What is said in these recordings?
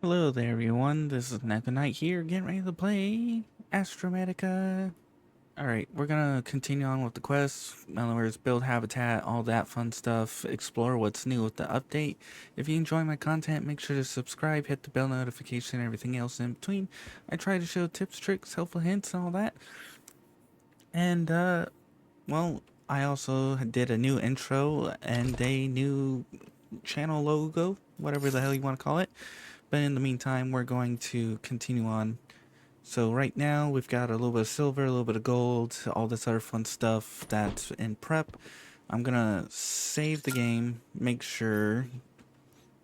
Hello there everyone, this is Neko here, getting ready to play Astrometica. Alright, we're gonna continue on with the quest. In other words, build habitat, all that fun stuff, explore what's new with the update. If you enjoy my content, make sure to subscribe, hit the bell notification, and everything else in between. I try to show tips, tricks, helpful hints, and all that. And, well, I also did a new intro and a new channel logo, whatever the hell you want to call it. But in the meantime, we're going to continue on. So right now, we've got a little bit of silver, a little bit of gold, all this other fun stuff that's in prep. I'm gonna save the game, make sure,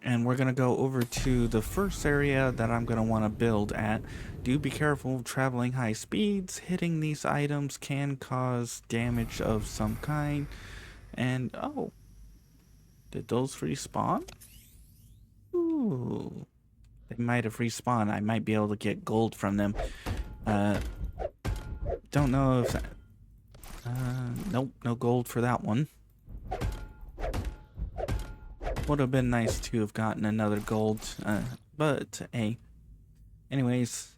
and we're gonna go over to the first area that I'm gonna want to build at. Do be careful traveling high speeds. Hitting these items can cause damage of some kind. And, oh, did those respawn? Ooh. They might have respawned. I might be able to get gold from them. Don't know if... nope, no gold for that one. Would have been nice to have gotten another gold, but hey. Anyways,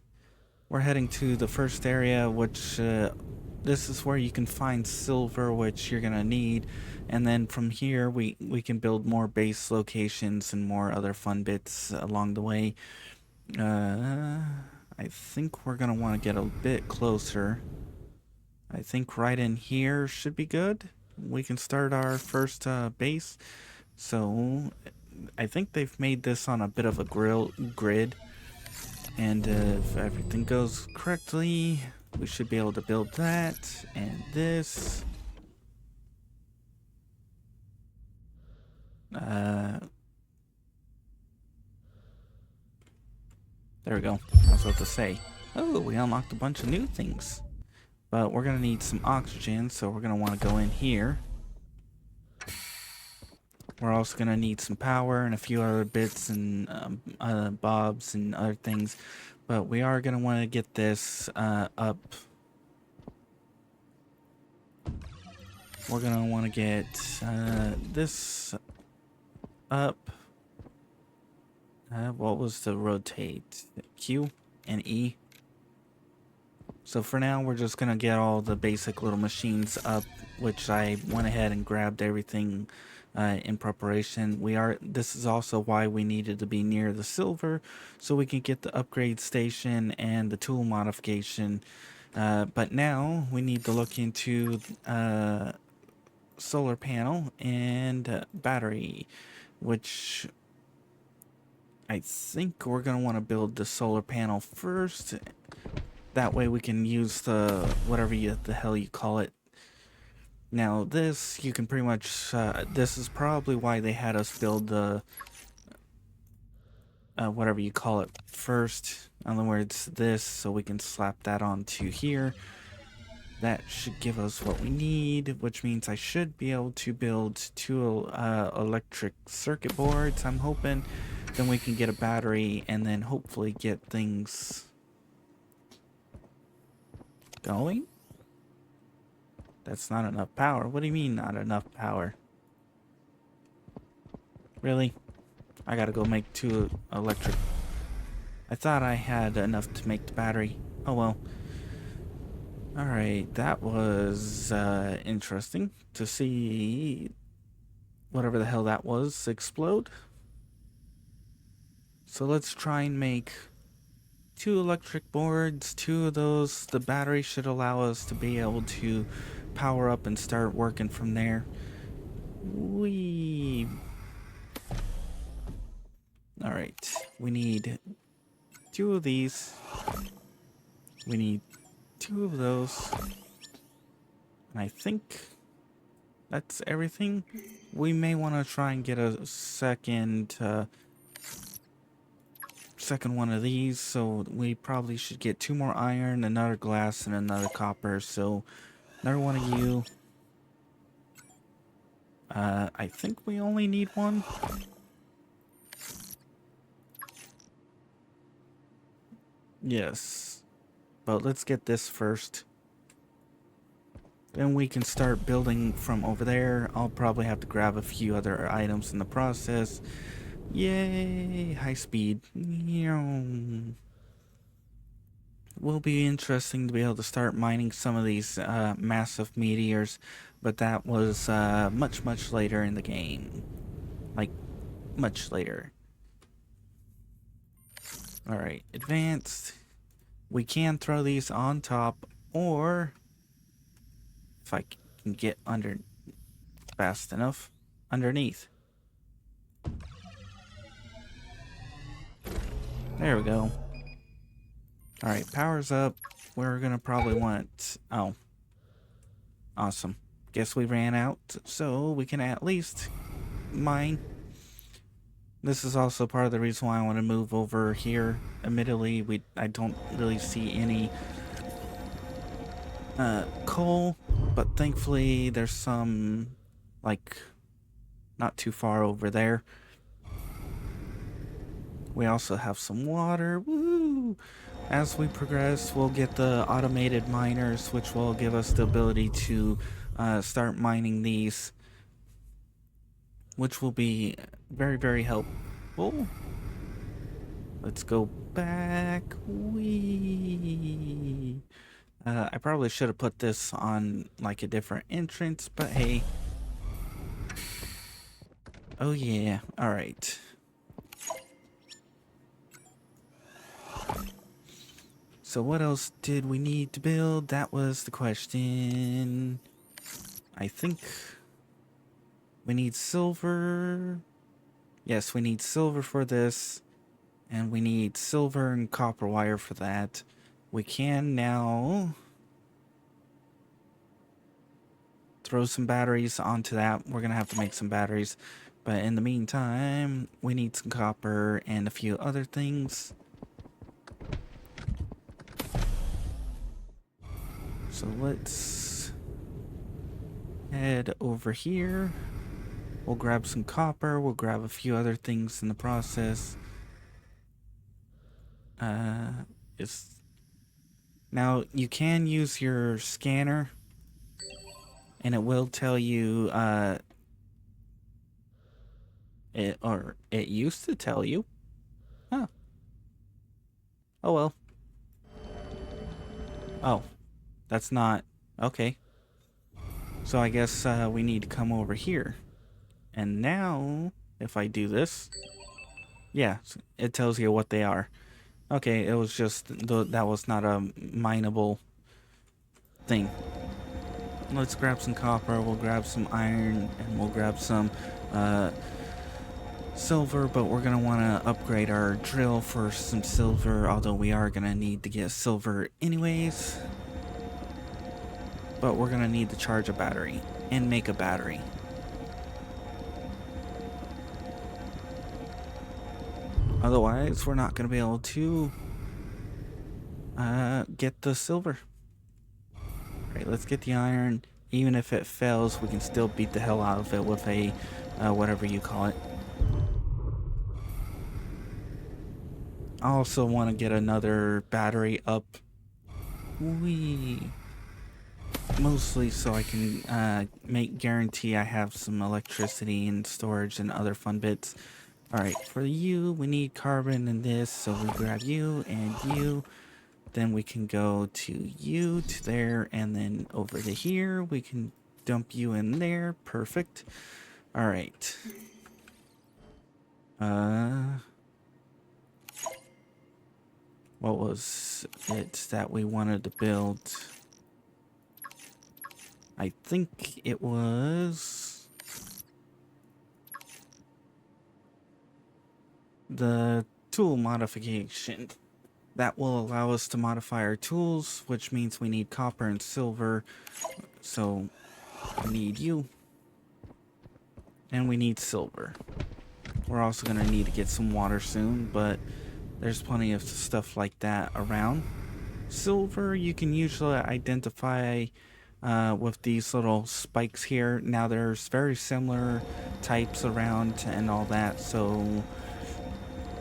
we're heading to the first area, which this is where you can find silver, which you're gonna need, and then from here we can build more base locations and more other fun bits along the way. I think we're gonna want to get a bit closer. I think right in here should be good. We can start our first base. So I think they've made this on a bit of a grid, and if everything goes correctly, we should be able to build that and this. There we go. I was about to say, oh, we unlocked a bunch of new things. But we're gonna need some oxygen, so we're gonna want to go in here. We're also gonna need some power and a few other bits and bobs and other things. But we are gonna want to get this up. We're gonna want to get this up. What was the rotate? Q and E. So for now, we're just gonna get all the basic little machines up, which I went ahead and grabbed everything in preparation. This is also why we needed to be near the silver, so we can get the upgrade station and the tool modification. But now we need to look into solar panel and battery, which I think we're gonna want to build the solar panel first. That way we can use the whatever the hell you call it. Now this, you can pretty much, this is probably why they had us build the, whatever you call it first. In other words, this, so we can slap that onto here. That should give us what we need, which means I should be able to build 2 electric circuit boards, I'm hoping. Then we can get a battery and then hopefully get things going. That's not enough power. What do you mean not enough power? Really? I gotta go make 2 electric. I thought I had enough to make the battery. Oh well. Alright, that was interesting to see whatever the hell that was explode. So let's try and make 2 electric boards. 2 of those. The battery should allow us to be able to power up and start working from there. Alright, we need 2 of these. We need 2 of those. And I think that's everything. We may want to try and get a second one of these, so we probably should get 2 more iron, another glass, and another copper. So another one of you. I think we only need 1. Yes, but let's get this first. Then we can start building from over there. I'll probably have to grab a few other items in the process. Yay! High speed. Will be interesting to be able to start mining some of these massive meteors, but that was much, much later in the game. Like, much later. Alright, advanced. We can throw these on top, or if I can get under fast enough, underneath. There we go. Alright, power's up. We're gonna probably want... Oh. Awesome. Guess we ran out, so we can at least mine. This is also part of the reason why I want to move over here. Admittedly, I don't really see any coal, but thankfully there's some, like, not too far over there. We also have some water. Woo! As we progress, we'll get the automated miners, which will give us the ability to start mining these, which will be very, very helpful. Let's go back. Wee. I probably should have put this on like a different entrance, but hey. Oh yeah. All right. So what else did we need to build? That was the question. I think we need silver. Yes, we need silver for this. And we need silver and copper wire for that. We can now throw some batteries onto that. We're going to have to make some batteries. But in the meantime, we need some copper and a few other things. So let's head over here. We'll grab some copper. We'll grab a few other things in the process. Now you can use your scanner, and it will tell you. It used to tell you. Huh. Oh well. Oh, that's not okay. So I guess we need to come over here, and now if I do this, yeah, it tells you what they are. Okay, it was just that was not a mineable thing. Let's grab some copper, we'll grab some iron, and we'll grab some silver, but we're gonna want to upgrade our drill for some silver, although we are gonna need to get silver anyways. But we're gonna need to charge a battery and make a battery. Otherwise, we're not going to be able to get the silver. Alright, let's get the iron. Even if it fails, we can still beat the hell out of it with a, whatever you call it. I also want to get another battery up. Whee! Mostly so I can guarantee I have some electricity and storage and other fun bits. Alright, for you, we need carbon in this, so we grab you and you. Then we can go to you, to there, and then over to here. We can dump you in there. Perfect. Alright. What was it that we wanted to build? I think it was the tool modification. That will allow us to modify our tools, which means we need copper and silver. So we need you. And we need silver. We're also going to need to get some water soon, but there's plenty of stuff like that around. Silver you can usually identify with these little spikes here. Now there's very similar types around and all that, so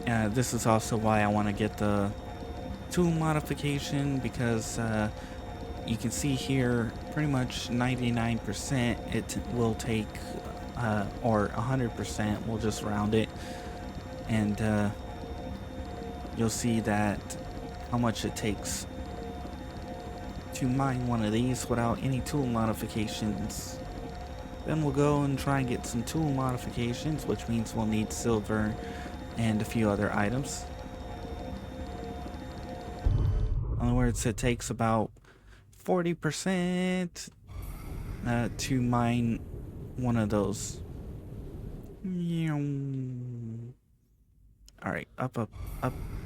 this is also why I want to get the tool modification, because you can see here pretty much 99% it will take, or 100%, we'll just round it, and you'll see that how much it takes to mine one of these without any tool modifications. Then we'll go and try and get some tool modifications, which means we'll need silver and a few other items. In other words, it takes about 40% to mine one of those. Alright, up,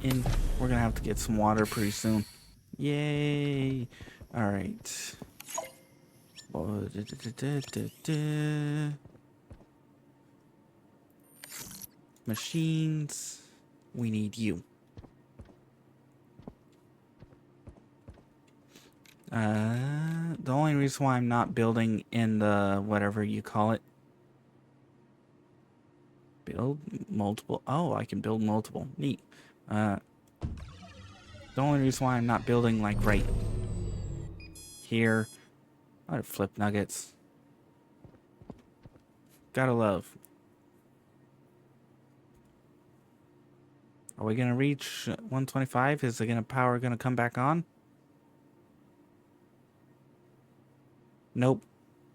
in. We're gonna have to get some water pretty soon. Yay! Alright. Machines. We need you. The only reason why I'm not building in the whatever you call it. Build multiple. Oh, I can build multiple. Neat. The only reason why I'm not building like right here. I'd flip nuggets. Gotta love. Are we gonna reach 125? Is the power gonna come back on? Nope.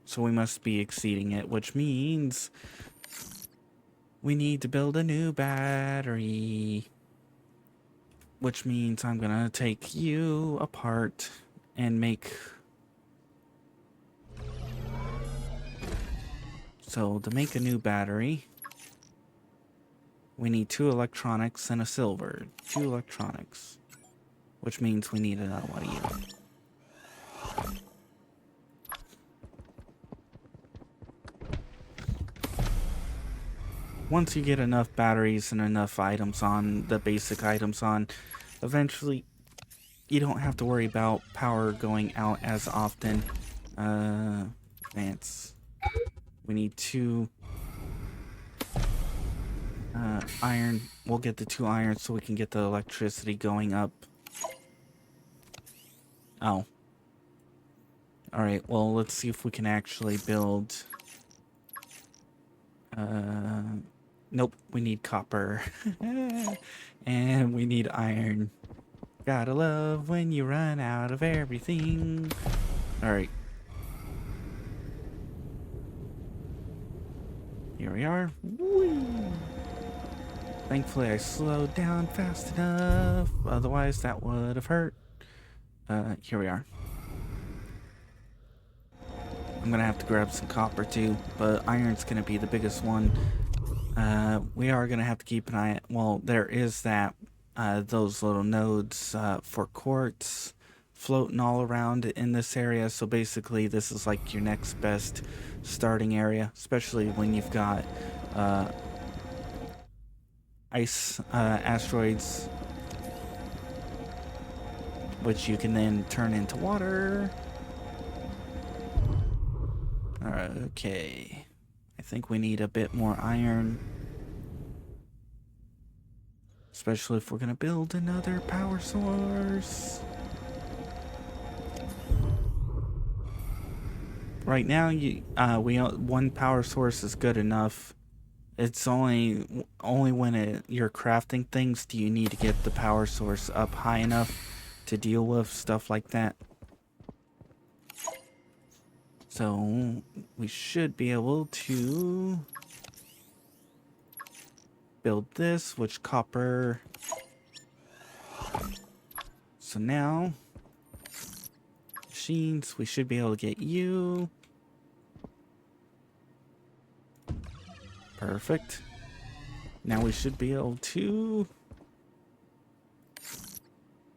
So we must be exceeding it, which means we need to build a new battery. Which means I'm gonna take you apart and make... So to make a new battery, we need 2 electronics and a silver. 2 electronics. Which means we need another one of you. Once you get enough batteries and enough items on, the basic items on, eventually you don't have to worry about power going out as often. Advance. We need 2 iron. We'll get the 2 iron so we can get the electricity going up. Oh. Alright, well, let's see if we can actually build... Nope, we need copper. And we need iron. Gotta love when you run out of everything. Alright. Here we are. Whee! Thankfully I slowed down fast enough. Otherwise that would have hurt. Here we are. I'm gonna have to grab some copper too, but iron's gonna be the biggest one. We are gonna have to keep an eye. Well, there is that those little nodes for quartz floating all around in this area. So basically, this is like your next best starting area, especially when you've got ice asteroids, which you can then turn into water. Okay. I think we need a bit more iron. Especially if we're going to build another power source. Right now, one power source is good enough. It's only when you're crafting things do you need to get the power source up high enough to deal with stuff like that. So we should be able to build this, which copper. So now, machines, we should be able to get you. Perfect. Now we should be able to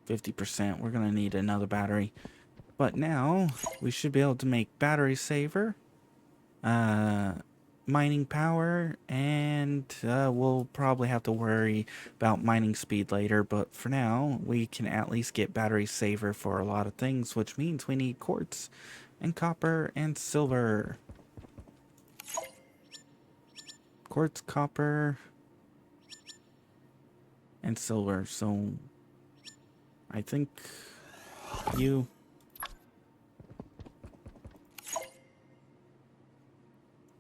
50%. We're gonna need another battery. But now we should be able to make battery saver, mining power, and we'll probably have to worry about mining speed later. But for now, we can at least get battery saver for a lot of things, which means we need quartz and copper and silver. Quartz, copper, and silver. So I think you...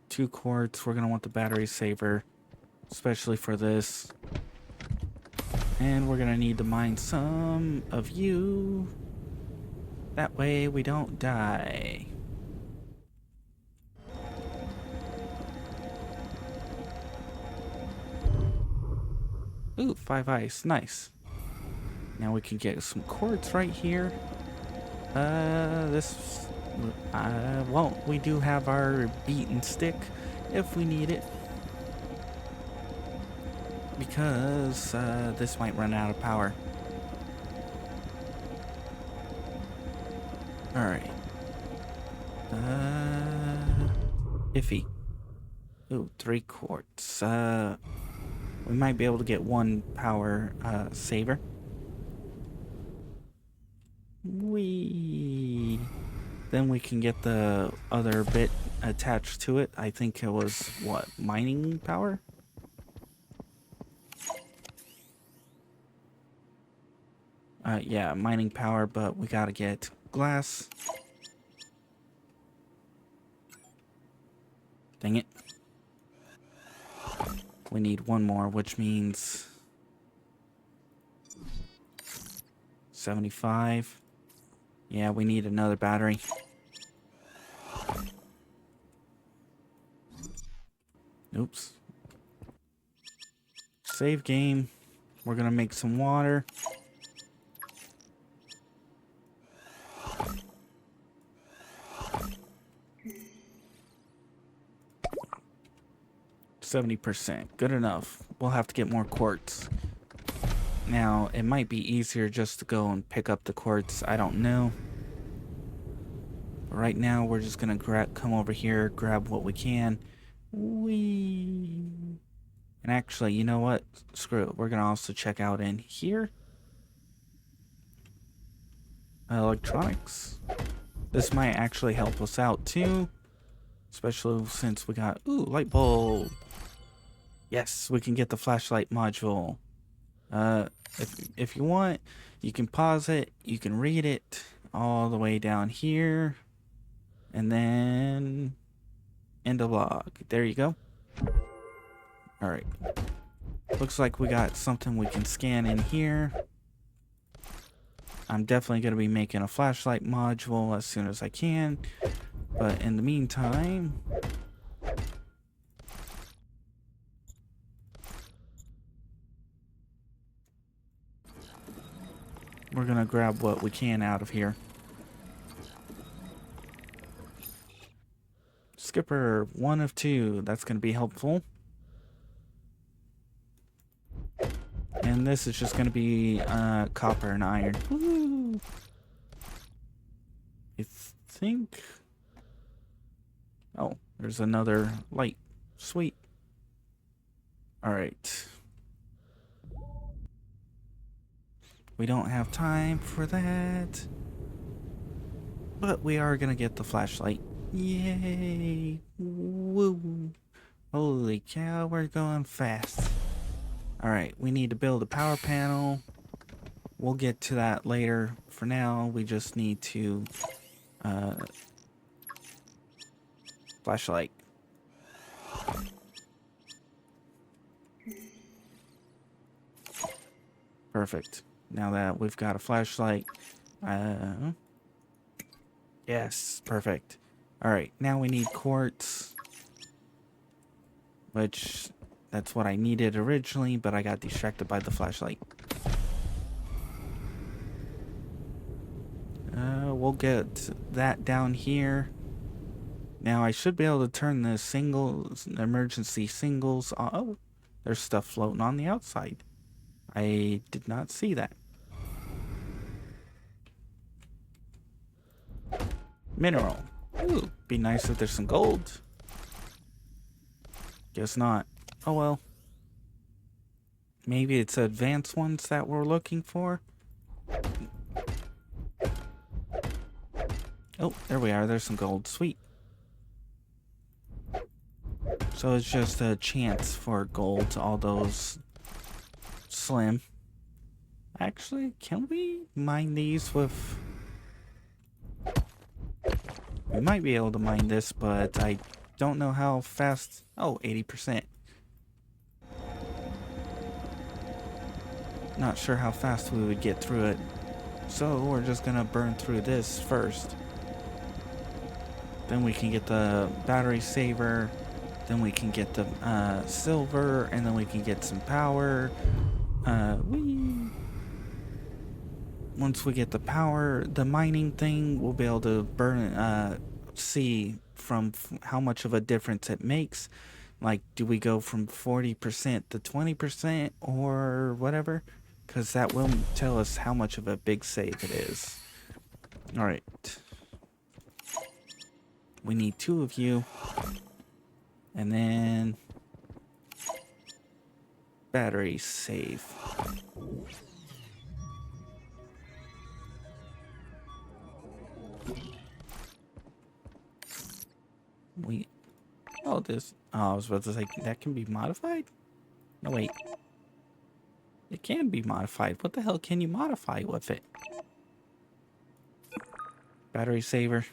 Two quartz. We're gonna want the battery saver, especially for this. And we're gonna need to mine some of you. That way we don't die. Ooh, 5 ice. Nice. Now we can get some quartz right here. Well, we do have our beaten stick if we need it. Because, this might run out of power. Alright. Iffy. Ooh, 3 quartz. We might be able to get 1 power, saver. Then we can get the other bit attached to it. I think it was, what, mining power? Yeah, mining power, but we gotta get glass. Dang it. We need 1 more, which means 75. Yeah, we need another battery. Oops. Save game. We're gonna make some water. %. Good enough. We'll have to get more quartz. Now, it might be easier just to go and pick up the quartz. I don't know. But right now, we're just gonna come over here, grab what we can. And actually, you know what? Screw it. We're gonna also check out in here. Electronics. This might actually help us out too. Especially since we got, ooh, light bulb. Yes, we can get the flashlight module. If you want, you can pause it. You can read it all the way down here. And then end of log. There you go. Alright. Looks like we got something we can scan in here. I'm definitely going to be making a flashlight module as soon as I can. But in the meantime, we're going to grab what we can out of here. Skipper, 1 of 2. That's going to be helpful. And this is just going to be copper and iron. Woo! I think... Oh, there's another light. Sweet. Alright. We don't have time for that. But we are going to get the flashlight. Yay! Woo! Holy cow, we're going fast. Alright, we need to build a power panel. We'll get to that later. For now, we just need to... flashlight. Perfect. Now that we've got a flashlight... yes, perfect. Alright, now we need quartz. Which... that's what I needed originally, but I got distracted by the flashlight. We'll get that down here. Now I should be able to turn the emergency singles on. Oh, there's stuff floating on the outside. I did not see that. Mineral. Ooh, be nice if there's some gold. Guess not. Oh well. Maybe it's advanced ones that we're looking for. Oh, there we are. There's some gold. Sweet. So it's just a chance for gold. All those slim. Actually, can we mine these with... we might be able to mine this, but I don't know how fast... oh, 80%. Not sure how fast we would get through it. So we're just gonna burn through this first. Then we can get the battery saver. Then we can get the silver, and then we can get some power. Whee! Once we get the power, the mining thing, we'll be able to see from how much of a difference it makes. Like, do we go from 40% to 20% or whatever? Because that will tell us how much of a big save it is. Alright. We need 2 of you. And then battery save. Oh, I was about to say, that can be modified? No, wait. It can be modified. What the hell can you modify with it? Battery saver.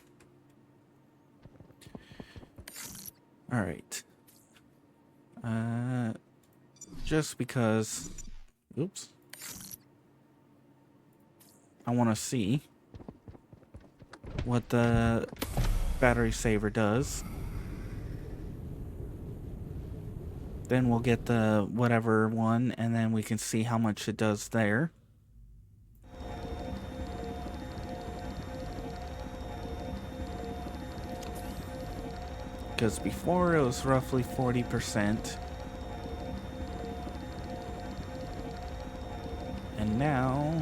Alright. Just because... Oops. I want to see what the battery saver does. Then we'll get the whatever one, and then we can see how much it does there. Because before it was roughly 40%. And now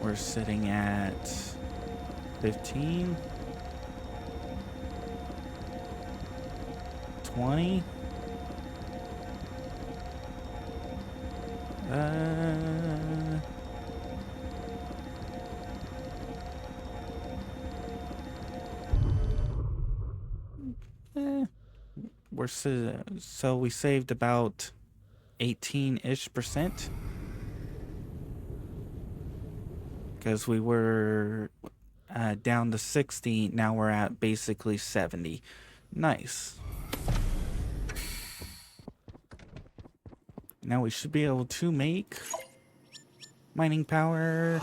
we're sitting at 15. 20. So we saved about 18-ish%. Because we were down to 60, now we're at basically 70. Nice. Now we should be able to make mining power.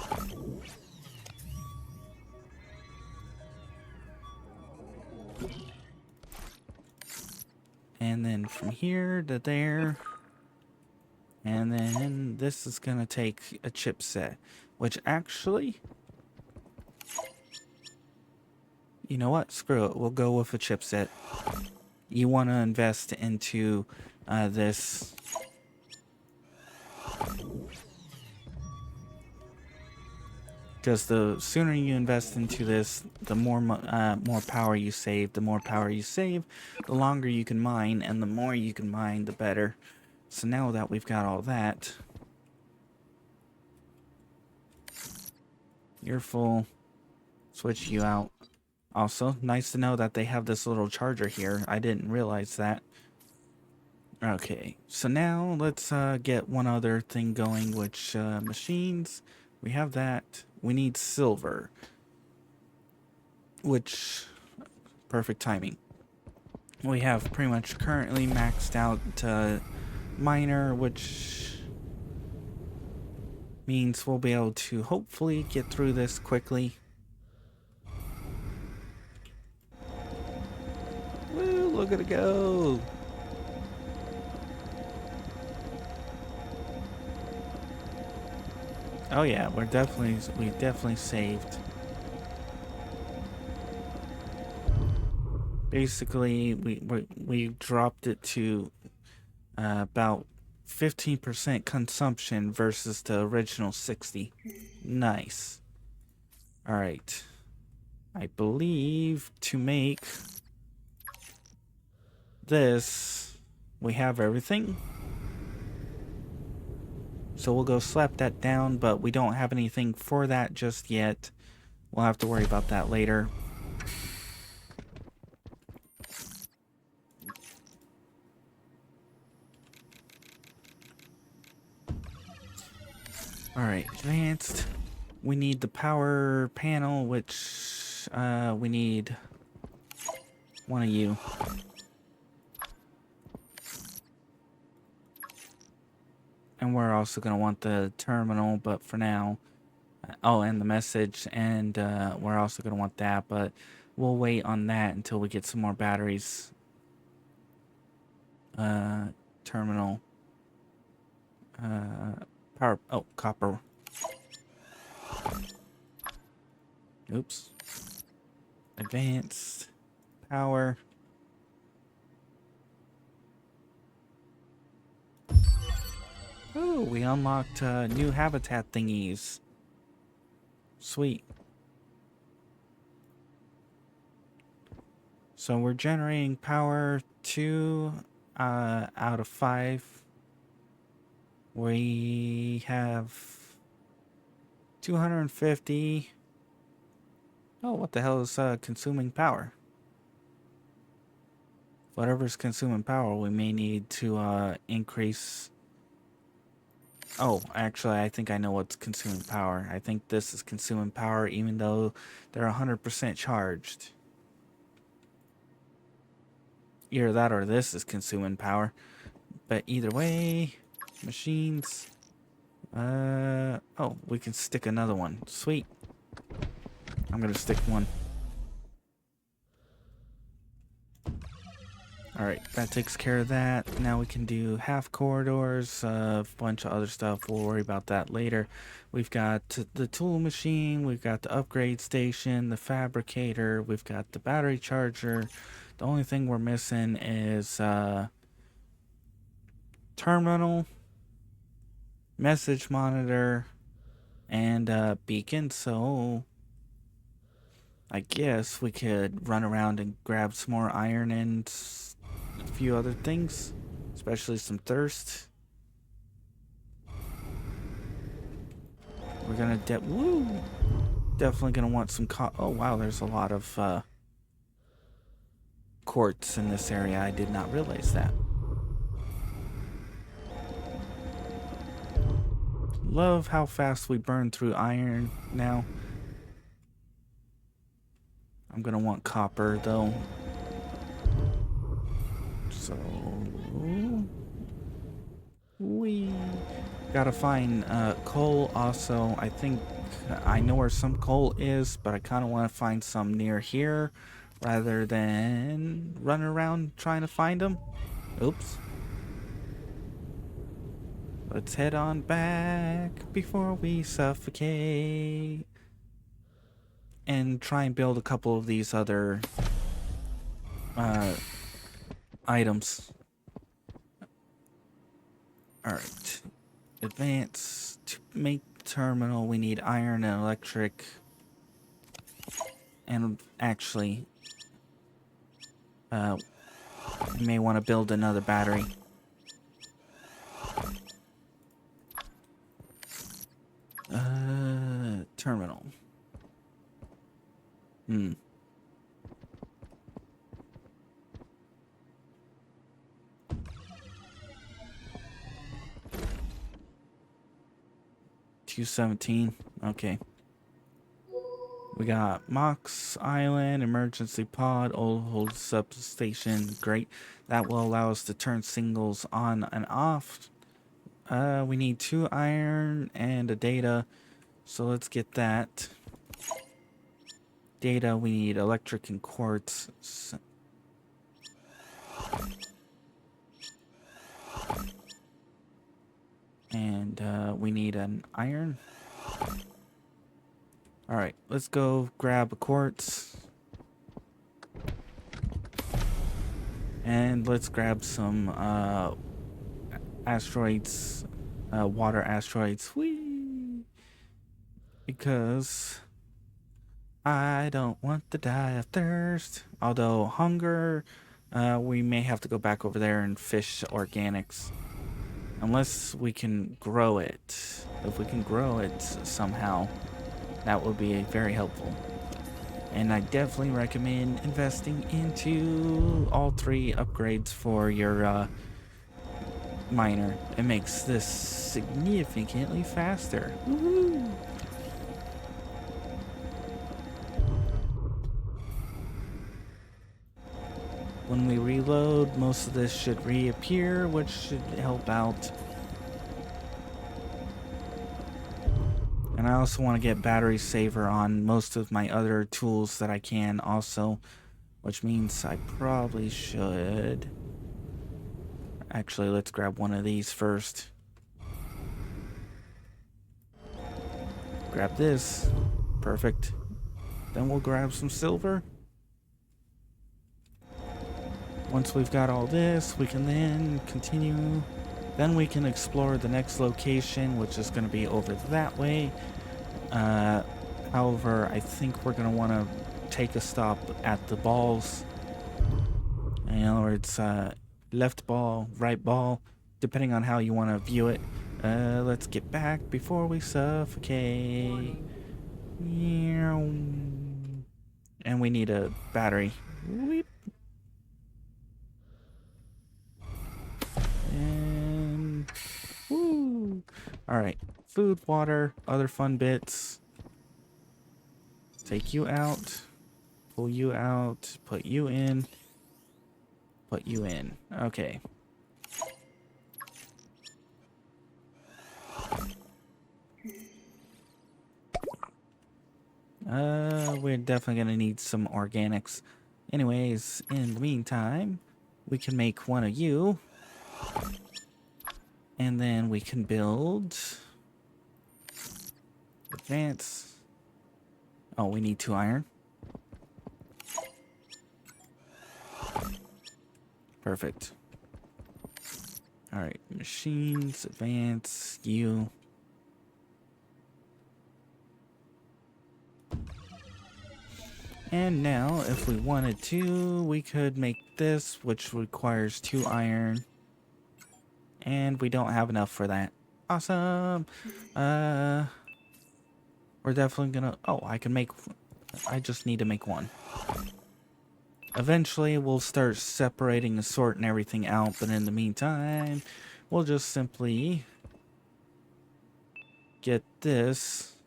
And then from here to there. And then this is going to take a chipset. Which actually... You know what? Screw it. We'll go with a chipset. You want to invest into this... Because the sooner you invest into this, the more power you save. The more power you save, the longer you can mine, and the more you can mine, the better. So now that we've got all that, you're full. Switch you out. Also, nice to know that they have this little charger here. I didn't realize that. Okay, so now let's get one other thing going, which machines. We have that. We need silver, which perfect timing. We have pretty much currently maxed out miner, which means we'll be able to hopefully get through this quickly. Woo, look at it go! Oh yeah, we definitely saved. Basically, we dropped it to about 15% consumption versus the original 60. Nice. All right. I believe to make this, we have everything. So we'll go slap that down, but we don't have anything for that just yet. We'll have to worry about that later. Alright, advanced. We need the power panel, which we need one of you. And we're also going to want the terminal, but for now, oh, and the message, and we're also going to want that, but we'll wait on that until we get some more batteries. Terminal. Power. Oh, copper. Oops. Advanced. Power. Oh, we unlocked new habitat thingies. Sweet. So we're generating power 2 out of 5. We have 250. Oh, what the hell is consuming power? Whatever's consuming power, we may need to increase. Oh, actually, I think I know what's consuming power. I think this is consuming power even though they're 100% charged. Either that or this is consuming power. But either way, machines. Oh, we can stick another one. Sweet. I'm gonna stick one. Alright, that takes care of that. Now we can do half corridors, a bunch of other stuff. We'll worry about that later. We've got the tool machine, we've got the upgrade station, the fabricator, we've got the battery charger. The only thing we're missing is terminal, message monitor, and beacon. So I guess we could run around and grab some more iron and a few other things, especially some thirst. We're gonna definitely gonna want some oh wow, there's a lot of quartz in this area. I did not realize that. Love how fast we burn through iron now. I'm gonna want copper though. So we gotta find coal also. I think I know where some coal is, but I kind of want to find some near here rather than run around trying to find them. Oops. Let's head on back before we suffocate and try and build a couple of these other items. Alright. Advance. To make terminal, we need iron and electric. And actually, we may want to build another battery. Terminal. 217. Okay. We got Mox Island, emergency pod, old hold substation. Great. That will allow us to turn singles on and off. We need 2 iron and a data. So let's get that. Data, we need electric and quartz. And we need an iron. Alright, let's go grab a quartz. And let's grab some asteroids, water asteroids. Whee! Because I don't want to die of thirst. Although hunger, we may have to go back over there and fish organics. Unless we can grow it. If we can grow it somehow, that would be very helpful. And I definitely recommend investing into all 3 upgrades for your miner. It makes this significantly faster. Woohoo! When we reload, most of this should reappear, which should help out. And I also want to get battery saver on most of my other tools that I can also, which means I probably should. Actually, let's grab one of these first. Grab this. Perfect. Then we'll grab some silver. Once we've got all this, we can then continue. Then we can explore the next location, which is going to be over that way. However, I think we're going to want to take a stop at the balls. In other words, left ball, right ball, depending on how you want to view it. Let's get back before we suffocate. And we need a battery. Weep. And woo. All right, food, water, other fun bits. Take you out, pull you out, put you in, put you in. Okay. We're definitely gonna need some organics. Anyways, in the meantime, we can make one of you. And then we can build advance. Oh, we need 2 iron. Perfect. Alright, machines, advance, you. And now, if we wanted to, we could make this, which requires 2 iron. And we don't have enough for that. Awesome! We're definitely gonna... Oh, I can make... I just need to make 1. Eventually, we'll start separating and sorting everything out, but in the meantime, we'll just simply get this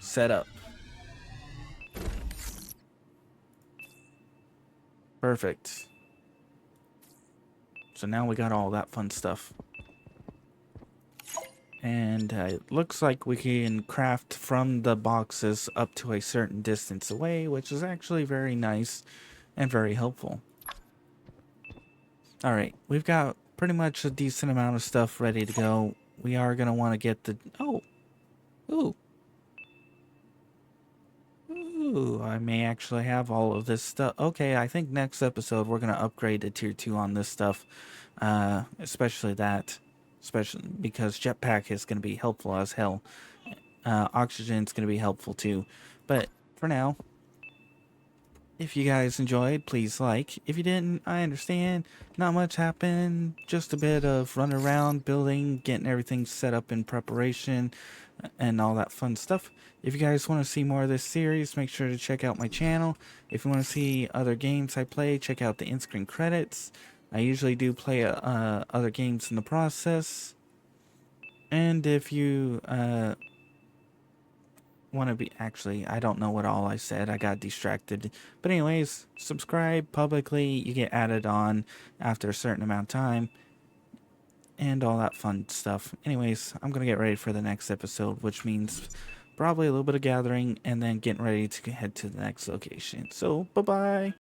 set up. Perfect. So now we got all that fun stuff. And it looks like we can craft from the boxes up to a certain distance away, which is actually very nice and very helpful. Alright, we've got pretty much a decent amount of stuff ready to go. We are going to want to get the... Oh! Ooh! Ooh, I may actually have all of this stuff. Okay, I think next episode we're going to upgrade to tier 2 on this stuff. Especially that. Especially because jetpack is going to be helpful as hell. Oxygen's going to be helpful too. But for now, if you guys enjoyed, please like. If you didn't, I understand. Not much happened. Just a bit of run around, building, getting everything set up in preparation, and all that fun stuff. If you guys want to see more of this series, make sure to check out my channel. If you want to see other games I play, check out the in-screen credits. I usually do play other games in the process. And if you want to be... Actually, I don't know what all I said. I got distracted. But anyways, subscribe publicly. You get added on after a certain amount of time. And all that fun stuff. Anyways, I'm going to get ready for the next episode, which means probably a little bit of gathering and then getting ready to head to the next location. So, bye-bye.